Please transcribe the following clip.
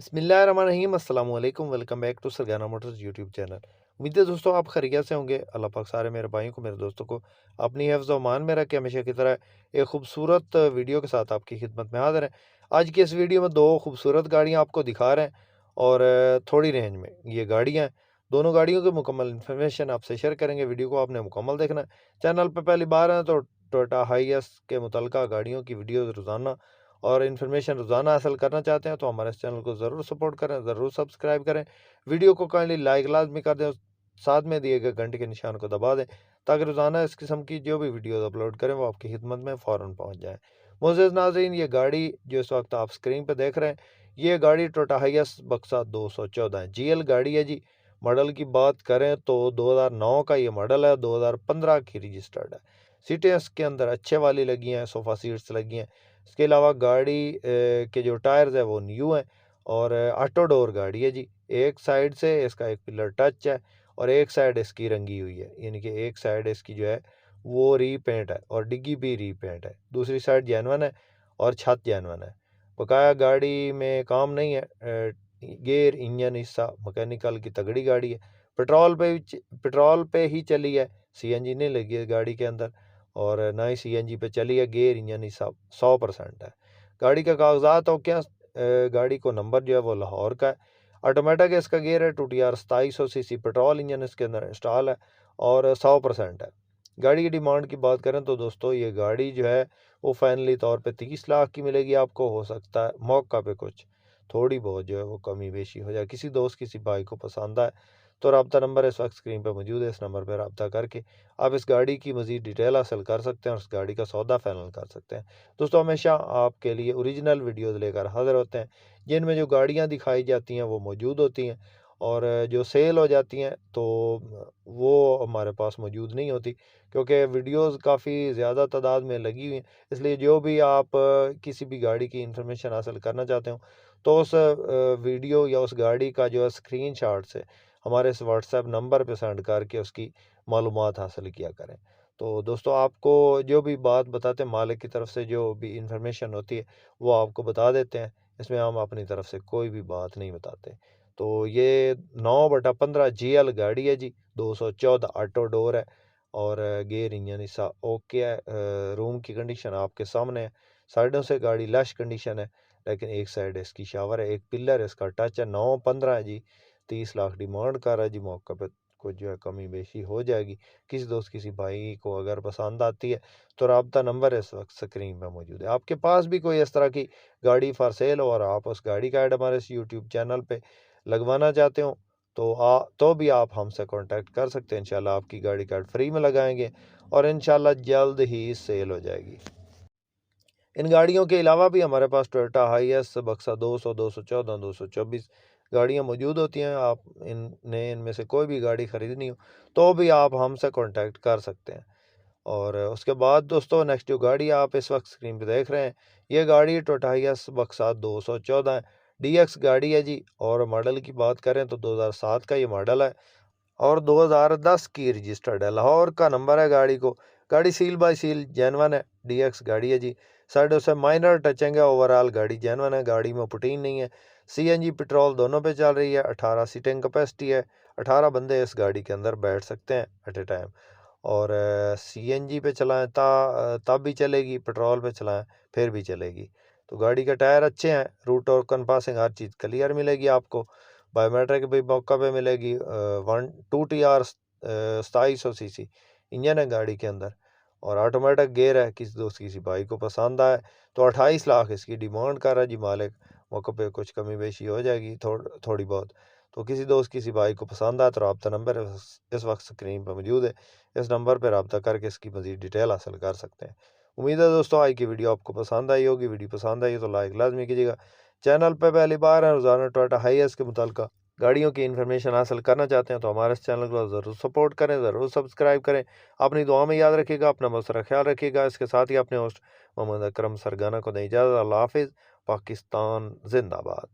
बिस्मिल्लाहिर्रहमानिर्रहीम अस्सलाम वालेकुम। Welcome back to Sargana motors YouTube channel. उम्मीद है दोस्तों आप खैरियत से होंगे। अल्लाह पाक सारे मेरे भाइयों को, मेरे दोस्तों को अपनी हिफ्ज़ व अमान में रख के हमेशा की तरह एक खूबसूरत वीडियो के साथ आपकी खिदमत में हाज़िर है। आज की इस वीडियो में दो खूबसूरत गाड़ियाँ आपको दिखा रहे हैं और थोड़ी रेंज में ये गाड़ियाँ हैं। दोनों गाड़ियों की मुकम्मल इन्फॉर्मेशन आपसे शेयर करेंगे। वीडियो को आपने मुकम्मल देखना है। चैनल पर पहली बार हैं तो टोयोटा हाईएस के मुतल्लिका गाड़ियों की वीडियो रोज़ाना और इन्फॉर्मेशन रोज़ाना हासिल करना चाहते हैं तो हमारे इस चैनल को ज़रूर सपोर्ट करें, ज़रूर सब्सक्राइब करें। वीडियो को काइंडली लाइक लाज़मी कर दें, साथ में दिए गए घंटे के निशान को दबा दें ताकि रोज़ाना इस किस्म की जो भी वीडियोज़ अपलोड करें वो आपकी खिदमत में फ़ौरन पहुँच जाए। मोअज़्ज़ज़ नाज़रीन, ये गाड़ी जो इस वक्त आप स्क्रीन पर देख रहे हैं, ये गाड़ी टोयोटा हाईएस बक्सा 214 है। जीएल गाड़ी है जी। मॉडल की बात करें तो 2009 का ये मॉडल है, 2015 की रजिस्टर्ड है। सीटें इसके अंदर अच्छे वाली लगी हैं, सोफ़ा सीट्स लगी हैं। इसके अलावा गाड़ी के जो टायर्स है वो न्यू है और ऑटो डोर गाड़ी है जी। एक साइड से इसका एक पिलर टच है और एक साइड इसकी रंगी हुई है, यानी कि एक साइड इसकी जो है वो रीपेंट है और डिग्गी भी रीपेंट है। दूसरी साइड जेन्युइन है और छत जेन्युइन है। बकाया गाड़ी में काम नहीं है। गियर, इंजन हिस्सा मैकेनिकल की तगड़ी गाड़ी है। पेट्रोल पे ही चली है, सीएनजी नहीं लगी है गाड़ी के अंदर और ना ही सीएनजी पे चली है। गियर, इंजन हिस्सा 100% है। गाड़ी के कागजात हो क्या, गाड़ी को नंबर जो है वो लाहौर का है। ऑटोमेटिक इसका गियर है, 2TR 2700 सीसी पेट्रोल इंजन इसके अंदर इंस्टॉल है और 100% है। गाड़ी की डिमांड की बात करें तो दोस्तों ये गाड़ी जो है वो फाइनली तौर पे 30 लाख की मिलेगी आपको। हो सकता है मौका पे कुछ थोड़ी बहुत जो है वो कमी बेशी हो जाए। किसी दोस्त किसी भाई को पसंद आए तो रब्ता नंबर इस वक्त स्क्रीन पर मौजूद है। इस नंबर पर रब्ता करके आप इस गाड़ी की मज़ीद डिटेल हासिल कर सकते हैं और उस गाड़ी का सौदा फाइनल कर सकते हैं। दोस्तों हमेशा आपके लिए ओरिजिनल वीडियोज़ लेकर हाज़िर होते हैं, जिनमें जो गाड़ियाँ दिखाई जाती हैं वो मौजूद होती हैं और जो सेल हो जाती हैं तो वो हमारे पास मौजूद नहीं होती, क्योंकि वीडियोज़ काफ़ी ज़्यादा तादाद में लगी हुई हैं। इसलिए जो भी आप किसी भी गाड़ी की इन्फॉर्मेशन हासिल करना चाहते हो तो उस वीडियो या उस गाड़ी का जो है स्क्रीनशॉट से हमारे इस व्हाट्सएप नंबर पे सेंड करके उसकी मालूमात हासिल किया करें। तो दोस्तों आपको जो भी बात बताते हैं, मालिक की तरफ से जो भी इन्फॉर्मेशन होती है वो आपको बता देते हैं। इसमें हम अपनी तरफ से कोई भी बात नहीं बताते। तो ये 9/15 जीएल गाड़ी है जी, 214 ऑटो डोर है और गियर, इंजन हिस्सा ओके है। रूम की कंडीशन आपके सामने है। साइडों से गाड़ी लश कंडीशन है, लेकिन एक साइड इसकी शावर है, एक पिलर इसका टच है। 9/15 है जी, 30 लाख डिमांड कर रहा है जी। मौके पे कुछ जो है कमी बेशी हो जाएगी। किसी दोस्त किसी भाई को अगर पसंद आती है तो राब्ता नंबर इस वक्त स्क्रीन पे मौजूद है। आपके पास भी कोई इस तरह की गाड़ी फॉर सेल हो और आप उस गाड़ी का ऐड हमारे इस यूट्यूब चैनल पे लगवाना चाहते हो तो भी आप हमसे कांटेक्ट कर सकते हैं। इंशाल्लाह आपकी गाड़ी का ऐड फ्री में लगाएंगे और इंशाल्लाह जल्द ही सेल हो जाएगी। इन गाड़ियों के अलावा भी हमारे पास टोयोटा हाईएस बक्सा 200, 214, 224 गाड़ियाँ मौजूद होती हैं। आप इनमें से कोई भी गाड़ी ख़रीदनी हो तो भी आप हमसे कांटेक्ट कर सकते हैं। और उसके बाद दोस्तों नेक्स्ट जो गाड़ी आप इस वक्त स्क्रीन पे देख रहे हैं, ये गाड़ी टोयोटा हाईएस बक्सा 214 है। डीएक्स गाड़ी है जी और मॉडल की बात करें तो 2007 का ये मॉडल है और 2010 की रजिस्टर्ड है। लाहौर का नंबर है गाड़ी को। गाड़ी सील बाय सील जेन्युइन है। डीएक्स गाड़ी है जी। साइडों से माइनर टचिंग है, ओवरऑल गाड़ी जेन्युइन है। गाड़ी में पुटीन नहीं है। सीएनजी पेट्रोल दोनों पे चल रही है। 18 सीटिंग कैपेसिटी है। 18 बंदे इस गाड़ी के अंदर बैठ सकते हैं एट ए टाइम। और सीएनजी पे चलाएं तब भी चलेगी, पेट्रोल पे चलाएं फिर भी चलेगी। तो गाड़ी के टायर अच्छे हैं। रूट और कनपासिंग हर चीज़ क्लियर मिलेगी आपको। बायोमेट्रिक भी मौका पे मिलेगी। 2TR 2700 सीसी इंजन है गाड़ी के अंदर और ऑटोमेटिक गियर है। किसी दोस्त किसी भाई को पसंद आए तो 28 लाख इसकी डिमांड कर रहा है जी मालिक। मौके पे कुछ कमी बेशी हो जाएगी थोड़ी बहुत। तो किसी दोस्त किसी भाई को पसंद आए तो रब्ता नंबर इस वक्त स्क्रीन पर मौजूद है। इस नंबर पर रब्ता करके इसकी मज़ीद डिटेल हासिल कर सकते हैं। उम्मीद है दोस्तों आज की वीडियो आपको पसंद आई होगी। वीडियो पसंद आई तो लाइक लाजमी कीजिएगा। चैनल पर पहली बार है, रोज़ाना टोयोटा हाईएस के मुताल्लिक़ गाड़ियों की इन्फॉर्मेशन हासिल करना चाहते हैं तो हमारे इस चैनल को ज़रूर सपोर्ट करें, ज़रूर सब्सक्राइब करें। अपनी दुआ में याद रखिएगा, अपना बहुत सारा ख्याल रखिएगा। इसके साथ ही अपने होस्ट मोहम्मद अकरम सरगाना को दें इजाज़त। अल्लाह हाफ़िज़। पाकिस्तान जिंदाबाद।